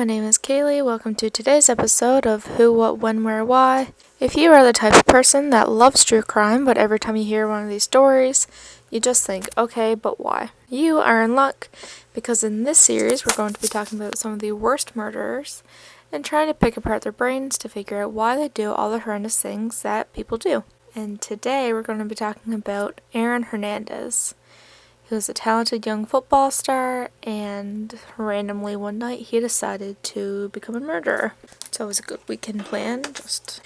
my name is Kaylee. Welcome to today's episode of Who, What, When, Where, Why. If you are the type of person that loves true crime, but every time you hear one of these stories, you just think, okay, but why? You are in luck, because in this series we're going to be talking about some of the worst murderers and trying to pick apart their brains to figure out why they do all the horrendous things that people do. And today we're going to be talking about Aaron Hernandez. He was a talented young football star, and randomly one night he decided to become a murderer. So it was a good weekend plan. Just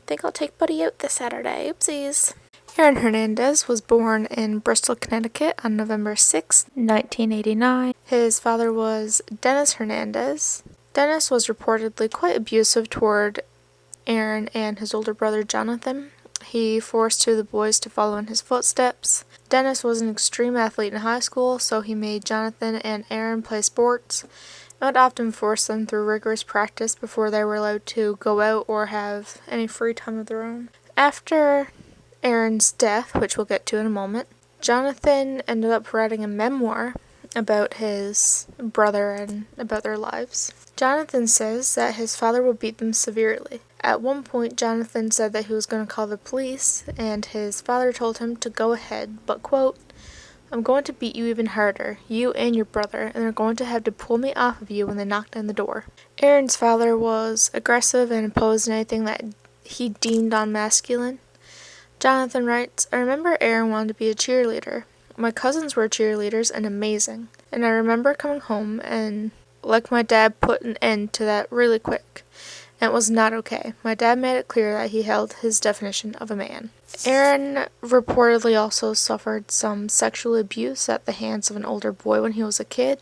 think I'll take Buddy out this Saturday. Oopsies. Aaron Hernandez was born in Bristol, Connecticut on November 6, 1989. His father was Dennis Hernandez. Dennis was reportedly quite abusive toward Aaron and his older brother Jonathan. He forced two of the boys to follow in his footsteps. Dennis was an extreme athlete in high school, so he made Jonathan and Aaron play sports and would often force them through rigorous practice before they were allowed to go out or have any free time of their own. After Aaron's death, which we'll get to in a moment, Jonathan ended up writing a memoir about his brother and about their lives. Jonathan says that his father would beat them severely. At one point, Jonathan said that he was going to call the police, and his father told him to go ahead, but, quote, "I'm going to beat you even harder, you and your brother, and they're going to have to pull me off of you when they knock down the door." Aaron's father was aggressive and opposed anything that he deemed unmasculine. Jonathan writes, "I remember Aaron wanted to be a cheerleader. My cousins were cheerleaders and amazing, and I remember coming home and, like my dad, put an end to that really quick. And it was not okay. My dad made it clear that he held his definition of a man." Aaron reportedly also suffered some sexual abuse at the hands of an older boy when he was a kid,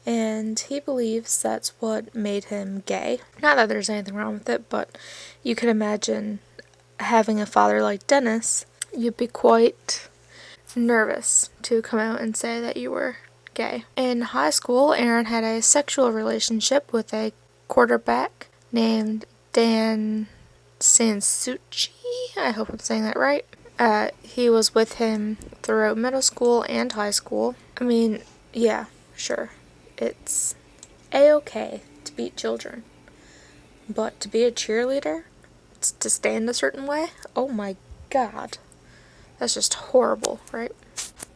and he believes that's what made him gay. Not that there's anything wrong with it, but you can imagine having a father like Dennis, you'd be quite nervous to come out and say that you were gay. In high school, Aaron had a sexual relationship with a quarterback named Dan Sansucci. I hope I'm saying that right. He was with him throughout middle school and high school. I mean, yeah, sure. It's a-okay to beat children. But to be a cheerleader, to stand a certain way, oh my god. That's just horrible, right?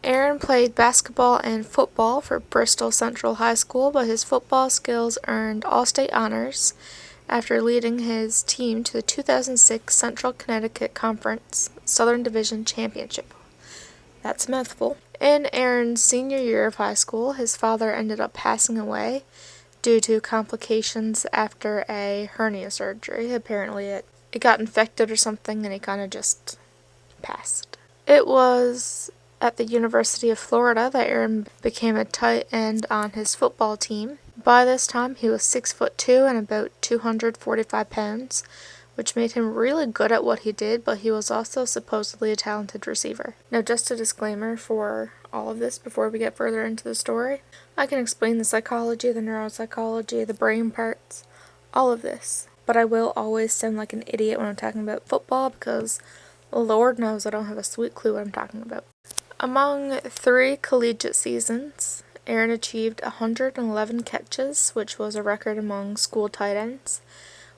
Aaron played basketball and football for Bristol Central High School, but his football skills earned all-state honors after leading his team to the 2006 Central Connecticut Conference Southern Division Championship. That's a mouthful. In Aaron's senior year of high school, his father ended up passing away due to complications after a hernia surgery. Apparently it got infected or something, and he kind of just passed. It was at the University of Florida that Aaron became a tight end on his football team. By this time, he was 6'2" and about 245 pounds, which made him really good at what he did, but he was also supposedly a talented receiver. Now, just a disclaimer for all of this before we get further into the story. I can explain the psychology, the neuropsychology, the brain parts, all of this, but I will always sound like an idiot when I'm talking about football because Lord knows I don't have a sweet clue what I'm talking about. Among 3 collegiate seasons, Aaron achieved 111 catches, which was a record among school tight ends,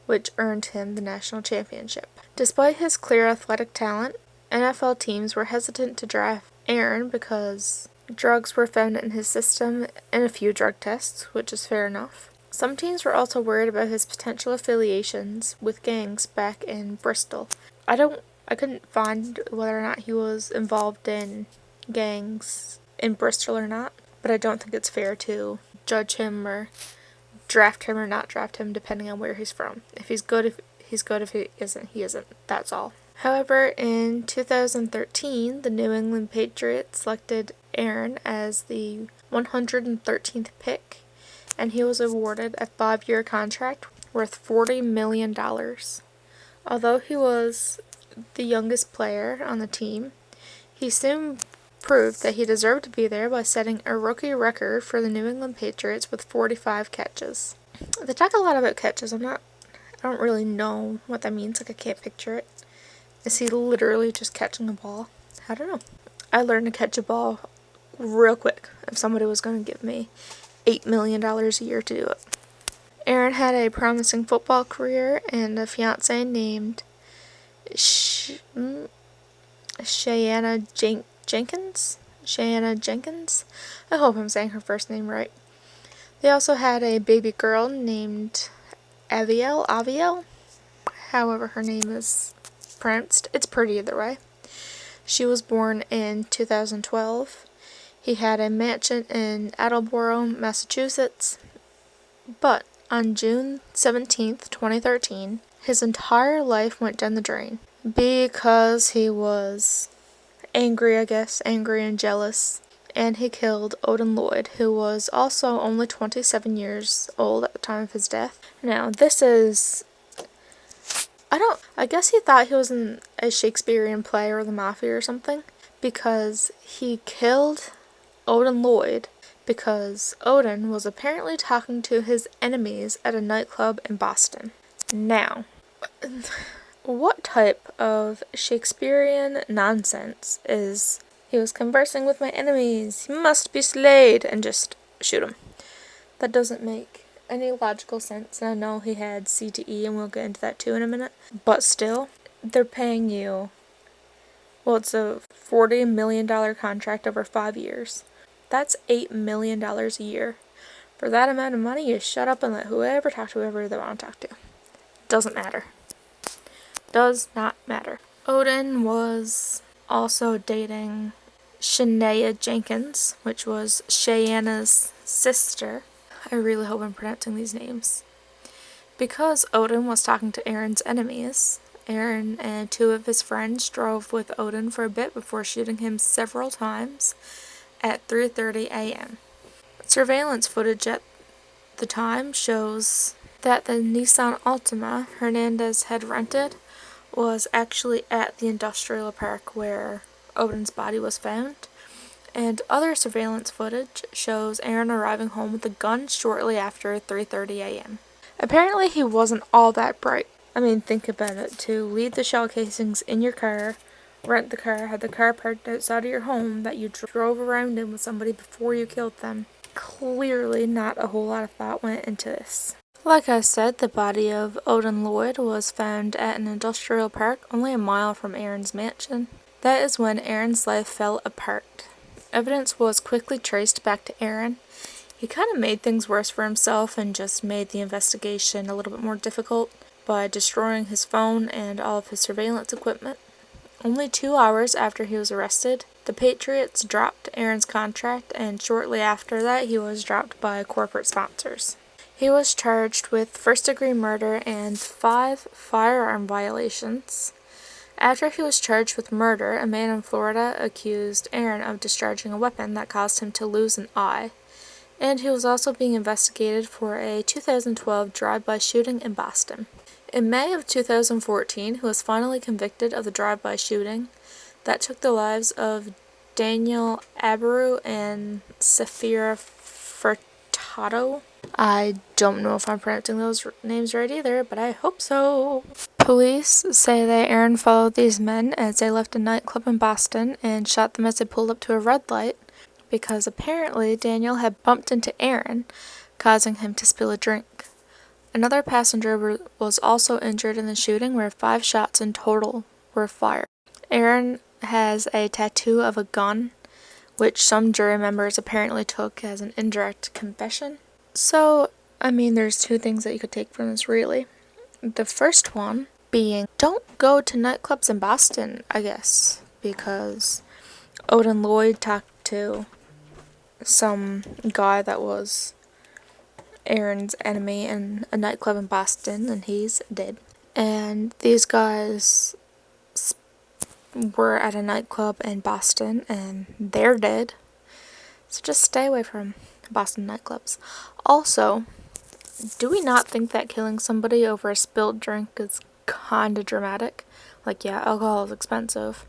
which earned him the national championship. Despite his clear athletic talent, NFL teams were hesitant to draft Aaron because drugs were found in his system and a few drug tests, which is fair enough. Some teams were also worried about his potential affiliations with gangs back in Bristol. I couldn't find whether or not he was involved in gangs in Bristol or not, but I don't think it's fair to judge him or draft him or not draft him depending on where he's from. If he's good, he's good. If he isn't, he isn't. That's all. However, in 2013, the New England Patriots selected Aaron as the 113th pick, and he was awarded a 5-year contract worth $40 million. Although he was the youngest player on the team, he soon proved that he deserved to be there by setting a rookie record for the New England Patriots with 45 catches. They talk a lot about catches. I don't really know what that means. I can't picture it. Is he literally just catching a ball? I don't know. I learned to catch a ball real quick if somebody was going to give me $8 million a year to do it. Aaron had a promising football career and a fiancée named Jenkins. Shayanna Jenkins. I hope I'm saying her first name right. They also had a baby girl named Aviel, however her name is pronounced. It's pretty either way. She was born in 2012. He had a mansion in Attleboro, Massachusetts. But on June 17th, 2013, his entire life went down the drain because he was angry, I guess, angry and jealous. And he killed Odin Lloyd, who was also only 27 years old at the time of his death. Now, I guess he thought he was in a Shakespearean play or the Mafia or something, because he killed Odin Lloyd because Odin was apparently talking to his enemies at a nightclub in Boston. Now, what type of Shakespearean nonsense is he was conversing with my enemies, he must be slayed, and just shoot him? That doesn't make any logical sense, and I know he had CTE, and we'll get into that too in a minute, but still, they're paying you, well, it's a $40 million contract over 5 years. That's $8 million a year. For that amount of money, you shut up and let whoever talk to whoever they want to talk to. Doesn't matter. Does not matter. Odin was also dating Shania Jenkins, which was Cheyenne's sister. I really hope I'm pronouncing these names. Because Odin was talking to Aaron's enemies, Aaron and 2 of his friends drove with Odin for a bit before shooting him several times at 3:30 a.m. Surveillance footage at the time shows that the Nissan Altima Hernandez had rented was actually at the industrial park where Odin's body was found, and other surveillance footage shows Aaron arriving home with a gun shortly after 3:30 a.m. Apparently he wasn't all that bright. I mean, think about it. To leave the shell casings in your car, rent the car, have the car parked outside of your home that you drove around in with somebody before you killed them. Clearly not a whole lot of thought went into this. Like I said, the body of Odin Lloyd was found at an industrial park only a mile from Aaron's mansion. That is when Aaron's life fell apart. Evidence was quickly traced back to Aaron. He kind of made things worse for himself and just made the investigation a little bit more difficult by destroying his phone and all of his surveillance equipment. Only 2 hours after he was arrested, the Patriots dropped Aaron's contract, and shortly after that he was dropped by corporate sponsors. He was charged with first-degree murder and 5 firearm violations. After he was charged with murder, a man in Florida accused Aaron of discharging a weapon that caused him to lose an eye, and he was also being investigated for a 2012 drive-by shooting in Boston. In May of 2014, he was finally convicted of the drive-by shooting that took the lives of Daniel Abreu and Safira Furtado. I don't know if I'm pronouncing those names right either, but I hope so. Police say that Aaron followed these men as they left a nightclub in Boston and shot them as they pulled up to a red light, because apparently Daniel had bumped into Aaron, causing him to spill a drink. Another passenger was also injured in the shooting, where 5 shots in total were fired. Aaron has a tattoo of a gun, which some jury members apparently took as an indirect confession. So, I mean, there's 2 things that you could take from this, really. The first one being, don't go to nightclubs in Boston, I guess, because Odin Lloyd talked to some guy that was Aaron's enemy in a nightclub in Boston, and he's dead. And these guys were at a nightclub in Boston, and they're dead. So just stay away from Boston nightclubs. Also, do we not think that killing somebody over a spilled drink is kinda dramatic? Like, yeah, alcohol is expensive,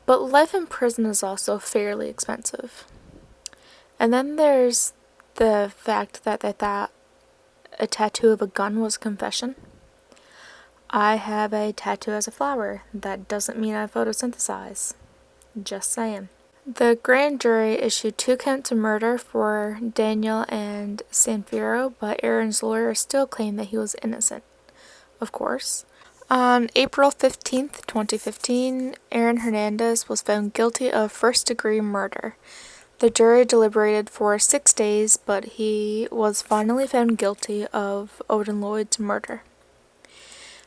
but life in prison is also fairly expensive. And then there's the fact that they thought a tattoo of a gun was a confession. I have a tattoo as a flower. That doesn't mean I photosynthesize. Just saying. The grand jury issued 2 counts of murder for Daniel and Sanfiro, but Aaron's lawyer still claimed that he was innocent, of course. On April 15th, 2015, Aaron Hernandez was found guilty of first-degree murder. The jury deliberated for 6 days, but he was finally found guilty of Odin Lloyd's murder.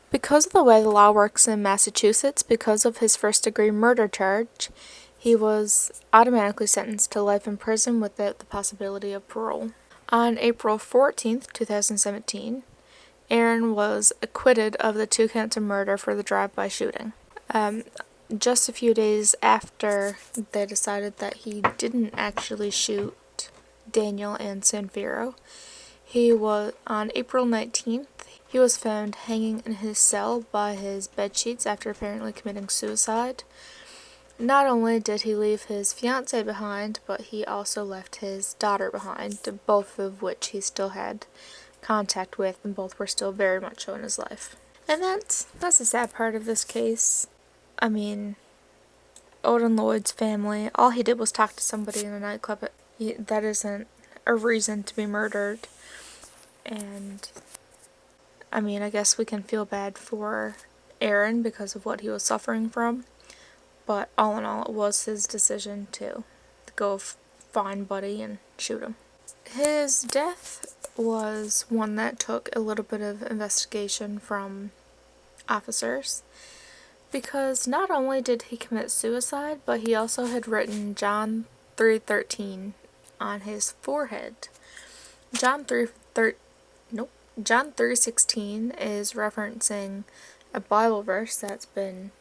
Because of the way the law works in Massachusetts, because of his first-degree murder charge, he was automatically sentenced to life in prison without the possibility of parole. On April 14th, 2017, Aaron was acquitted of the 2 counts of murder for the drive-by shooting. Just a few days after they decided that he didn't actually shoot Daniel and Sanfiro, on April 19th, he was found hanging in his cell by his bedsheets after apparently committing suicide. Not only did he leave his fiancée behind, but he also left his daughter behind, both of which he still had contact with, and both were still very much so in his life. And that's the sad part of this case. I mean, Odin Lloyd's family, all he did was talk to somebody in a nightclub. That isn't a reason to be murdered. And, I mean, I guess we can feel bad for Aaron because of what he was suffering from. But all in all, it was his decision to go find Buddy and shoot him. His death was one that took a little bit of investigation from officers, because not only did he commit suicide, but he also had written John 3:13 on his forehead. John 3:16 is referencing a Bible verse that's been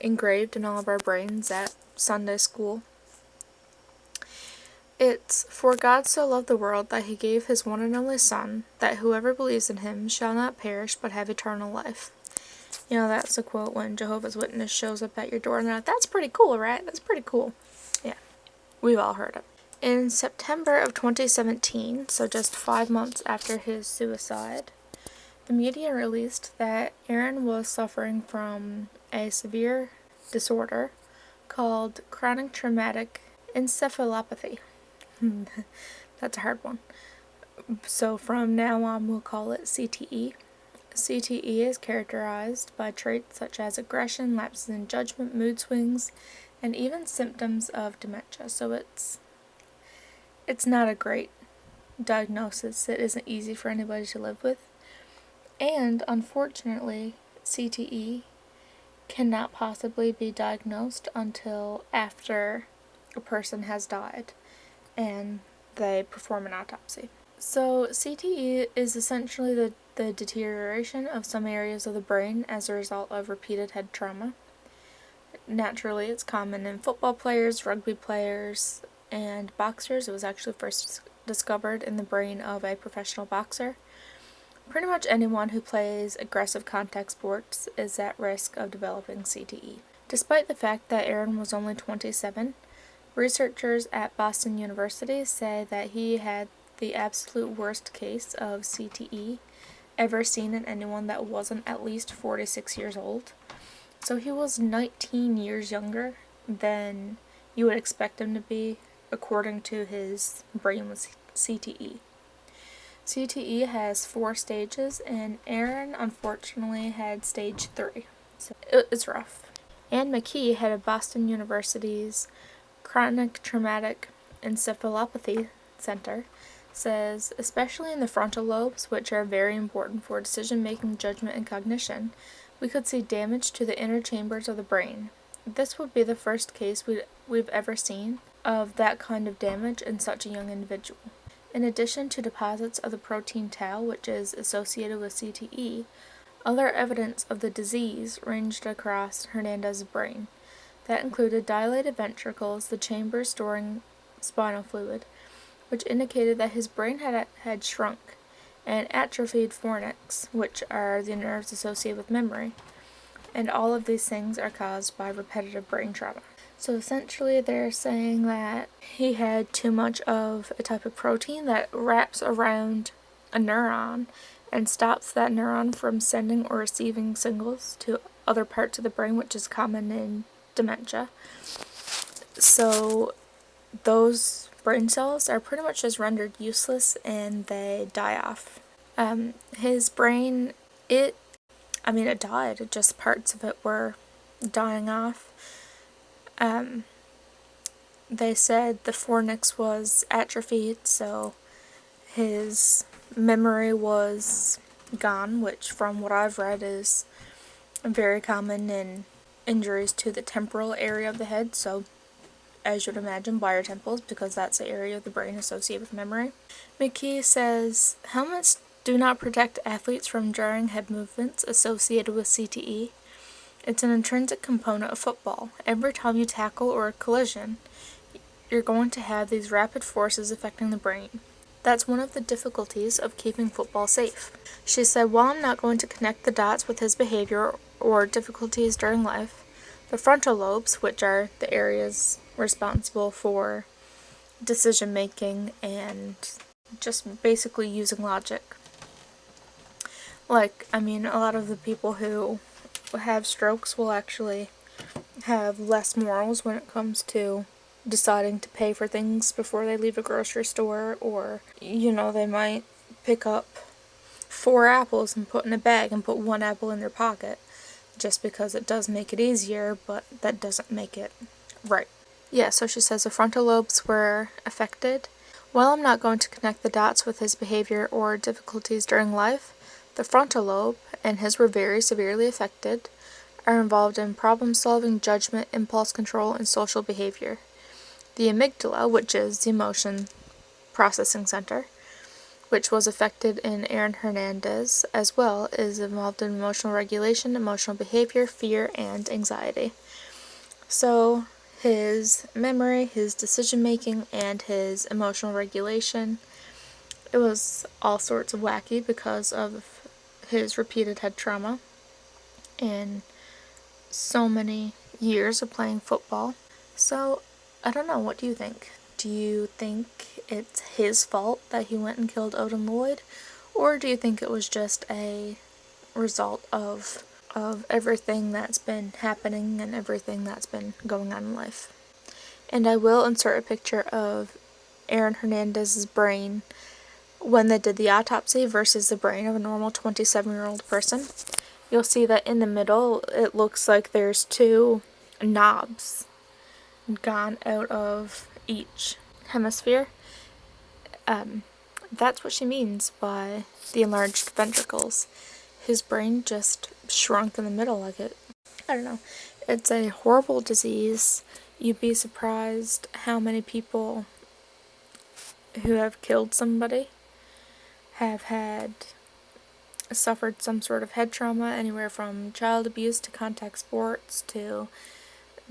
engraved in all of our brains at Sunday school. It's, "For God so loved the world that he gave his one and only Son, that whoever believes in him shall not perish but have eternal life." You know, that's a quote when Jehovah's Witness shows up at your door and they're like, "That's pretty cool, right? That's pretty cool." Yeah, we've all heard it. In September of 2017, so just 5 months after his suicide, the media released that Aaron was suffering from a severe disorder called chronic traumatic encephalopathy. That's a hard one. So from now on, we'll call it CTE. CTE is characterized by traits such as aggression, lapses in judgment, mood swings, and even symptoms of dementia. So it's not a great diagnosis. It isn't easy for anybody to live with. And unfortunately, CTE cannot possibly be diagnosed until after a person has died and they perform an autopsy. So CTE is essentially the deterioration of some areas of the brain as a result of repeated head trauma. Naturally, it's common in football players, rugby players, and boxers. It was actually first discovered in the brain of a professional boxer. Pretty much anyone who plays aggressive contact sports is at risk of developing CTE. Despite the fact that Aaron was only 27, researchers at Boston University say that he had the absolute worst case of CTE ever seen in anyone that wasn't at least 46 years old. So he was 19 years younger than you would expect him to be, according to his brain with CTE. CTE has 4 stages, and Aaron unfortunately had stage 3, so it's rough. Anne McKee, head of Boston University's Chronic Traumatic Encephalopathy Center, says, especially in the frontal lobes, which are very important for decision-making, judgment, and cognition, we could see damage to the inner chambers of the brain. This would be the first case we've ever seen of that kind of damage in such a young individual. In addition to deposits of the protein tau, which is associated with CTE, other evidence of the disease ranged across Hernandez's brain. That included dilated ventricles, the chambers storing spinal fluid, which indicated that his brain had shrunk, and atrophied fornix, which are the nerves associated with memory. And all of these things are caused by repetitive brain trauma. So essentially they're saying that he had too much of a type of protein that wraps around a neuron and stops that neuron from sending or receiving signals to other parts of the brain, which is common in dementia. So those brain cells are pretty much just rendered useless and they die off. His brain, it died, just parts of it were dying off. They said the fornix was atrophied, so his memory was gone, which from what I've read is very common in injuries to the temporal area of the head, so as you'd imagine, wire temples, because that's the area of the brain associated with memory. McKee says, helmets do not protect athletes from jarring head movements associated with CTE. It's an intrinsic component of football. Every time you tackle or a collision, you're going to have these rapid forces affecting the brain. That's one of the difficulties of keeping football safe. She said, while I'm not going to connect the dots with his behavior or difficulties during life, the frontal lobes, which are the areas responsible for decision making and just basically using logic. A lot of the people who have strokes will actually have less morals when it comes to deciding to pay for things before they leave a grocery store, or, they might pick up 4 apples and put in a bag and put 1 apple in their pocket, just because it does make it easier, but that doesn't make it right. Yeah, so she says the frontal lobes were affected. While I'm not going to connect the dots with his behavior or difficulties during life, the frontal lobe, and his were very severely affected, are involved in problem-solving, judgment, impulse control, and social behavior. The amygdala, which is the emotion processing center, which was affected in Aaron Hernandez as well, is involved in emotional regulation, emotional behavior, fear, and anxiety. So his memory, his decision-making, and his emotional regulation, it was all sorts of wacky because of his repeated head trauma and so many years of playing football. So, I don't know, what do you think? Do you think it's his fault that he went and killed Odin Lloyd? Or do you think it was just a result of everything that's been happening and everything that's been going on in life? And I will insert a picture of Aaron Hernandez's brain when they did the autopsy versus the brain of a normal 27-year-old person. You'll see that in the middle it looks like there's 2 knobs gone out of each hemisphere. That's what she means by the enlarged ventricles. His brain just shrunk in the middle like it. I don't know. It's a horrible disease. You'd be surprised how many people who have killed somebody have suffered some sort of head trauma, anywhere from child abuse to contact sports to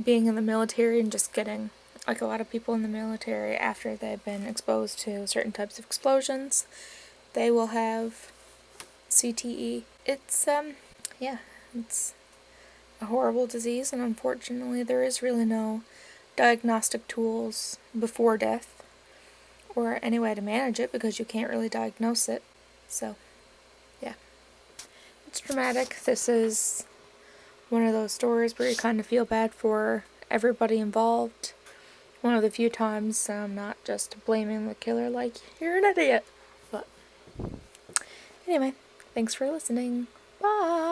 being in the military and just getting, like a lot of people in the military, after they've been exposed to certain types of explosions, they will have CTE. It's a horrible disease, and unfortunately there is really no diagnostic tools before death or any way to manage it because you can't really diagnose it. So, yeah. It's dramatic. This is one of those stories where you kind of feel bad for everybody involved. One of the few times I'm not just blaming the killer like, you're an idiot. But, anyway, thanks for listening. Bye!